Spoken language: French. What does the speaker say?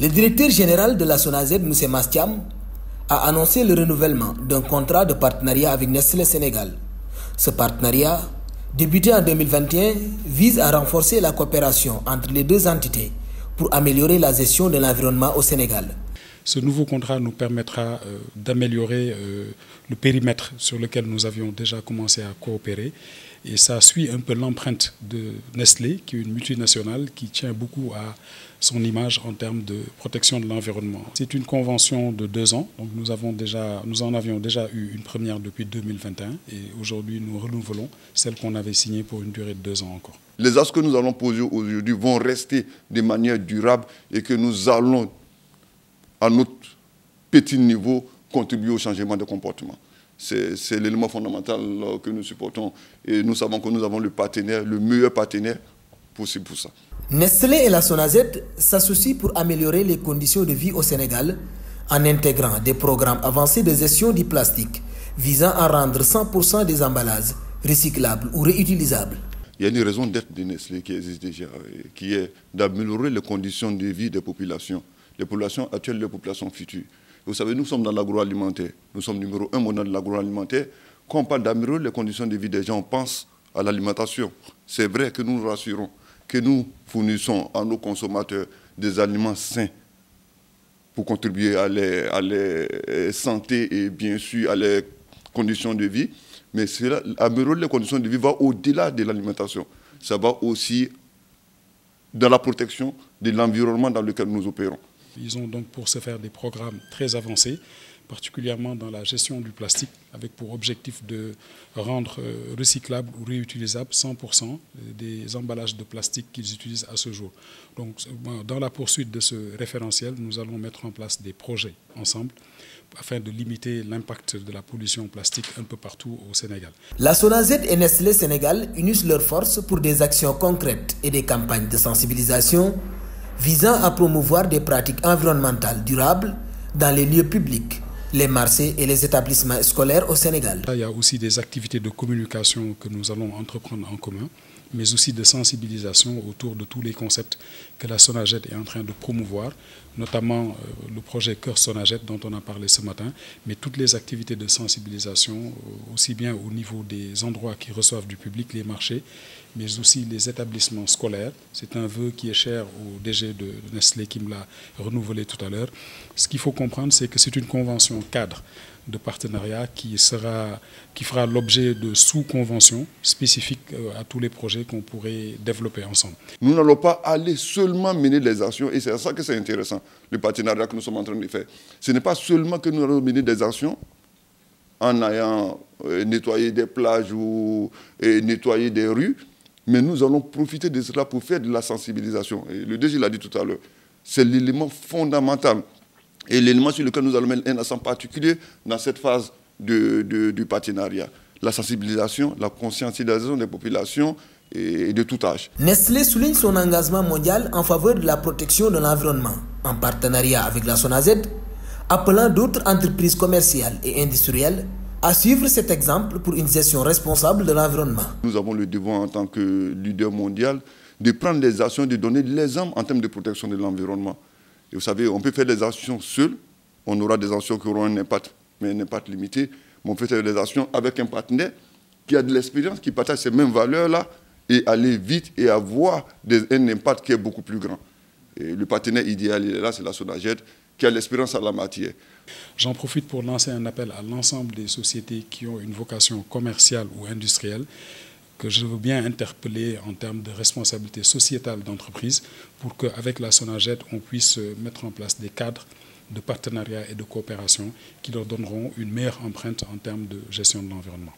Le directeur général de la SONAGED, M. Mastiam, a annoncé le renouvellement d'un contrat de partenariat avec Nestlé Sénégal. Ce partenariat, débuté en 2021, vise à renforcer la coopération entre les deux entités pour améliorer la gestion de l'environnement au Sénégal. Ce nouveau contrat nous permettra d'améliorer le périmètre sur lequel nous avions déjà commencé à coopérer. Et ça suit un peu l'empreinte de Nestlé, qui est une multinationale qui tient beaucoup à son image en termes de protection de l'environnement. C'est une convention de 2 ans, donc nous en avions déjà eu une première depuis 2021 et aujourd'hui nous renouvelons celle qu'on avait signée pour une durée de 2 ans encore. Les axes que nous allons poser aujourd'hui vont rester de manière durable et que nous allons, à notre petit niveau, contribuer au changement de comportement. C'est l'élément fondamental que nous supportons et nous savons que nous avons le partenaire, le meilleur partenaire possible pour ça. Nestlé et la SONAGED s'associent pour améliorer les conditions de vie au Sénégal en intégrant des programmes avancés de gestion du plastique visant à rendre 100% des emballages recyclables ou réutilisables. Il y a une raison d'être de Nestlé qui existe déjà, qui est d'améliorer les conditions de vie des populations actuelles et les populations futures. Vous savez, nous sommes dans l'agroalimentaire. Nous sommes numéro 1 mondial de l'agroalimentaire. Quand on parle d'améliorer les conditions de vie des gens, on pense à l'alimentation. C'est vrai que nous nous rassurons, que nous fournissons à nos consommateurs des aliments sains pour contribuer à leur santé et bien sûr à leurs conditions de vie. Mais améliorer les conditions de vie va au-delà de l'alimentation. Ça va aussi dans la protection de l'environnement dans lequel nous opérons. Ils ont donc pour ce faire des programmes très avancés, particulièrement dans la gestion du plastique, avec pour objectif de rendre recyclables ou réutilisables 100% des emballages de plastique qu'ils utilisent à ce jour. Donc, dans la poursuite de ce référentiel, nous allons mettre en place des projets ensemble afin de limiter l'impact de la pollution plastique un peu partout au Sénégal. La SONAGED et Nestlé Sénégal unissent leurs forces pour des actions concrètes et des campagnes de sensibilisation visant à promouvoir des pratiques environnementales durables dans les lieux publics, les marchés et les établissements scolaires au Sénégal. Il y a aussi des activités de communication que nous allons entreprendre en commun, mais aussi de sensibilisation autour de tous les concepts que la SONAGED est en train de promouvoir, notamment le projet Cœur SONAGED dont on a parlé ce matin, mais toutes les activités de sensibilisation, aussi bien au niveau des endroits qui reçoivent du public, les marchés, mais aussi les établissements scolaires. C'est un vœu qui est cher au DG de Nestlé qui me l'a renouvelé tout à l'heure. Ce qu'il faut comprendre, c'est que c'est une convention cadre de partenariat qui fera l'objet de sous-conventions spécifiques à tous les projets qu'on pourrait développer ensemble. Nous n'allons pas aller seulement mener des actions, et c'est ça que c'est intéressant, le partenariat que nous sommes en train de faire. Ce n'est pas seulement que nous allons mener des actions en ayant nettoyé des plages ou nettoyé des rues, mais nous allons profiter de cela pour faire de la sensibilisation. Et le DG l'a dit tout à l'heure, c'est l'élément fondamental. Et l'élément sur lequel nous allons mettre un accent particulier dans cette phase du partenariat. La sensibilisation, la conscientisation des populations et de tout âge. Nestlé souligne son engagement mondial en faveur de la protection de l'environnement, en partenariat avec la SONAGED, appelant d'autres entreprises commerciales et industrielles à suivre cet exemple pour une gestion responsable de l'environnement. Nous avons le devoir en tant que leader mondial de prendre des actions, de donner l'exemple en termes de protection de l'environnement. Et vous savez, on peut faire des actions seuls, on aura des actions qui auront un impact, mais un impact limité. Mais on peut faire des actions avec un partenaire qui a de l'expérience, qui partage ces mêmes valeurs-là, et aller vite et avoir un impact qui est beaucoup plus grand. Et le partenaire idéal, il est là, c'est la SONAGED, qui a l'expérience en la matière. J'en profite pour lancer un appel à l'ensemble des sociétés qui ont une vocation commerciale ou industrielle, que je veux bien interpeller en termes de responsabilité sociétale d'entreprise pour qu'avec la SONAGED, on puisse mettre en place des cadres de partenariat et de coopération qui leur donneront une meilleure empreinte en termes de gestion de l'environnement.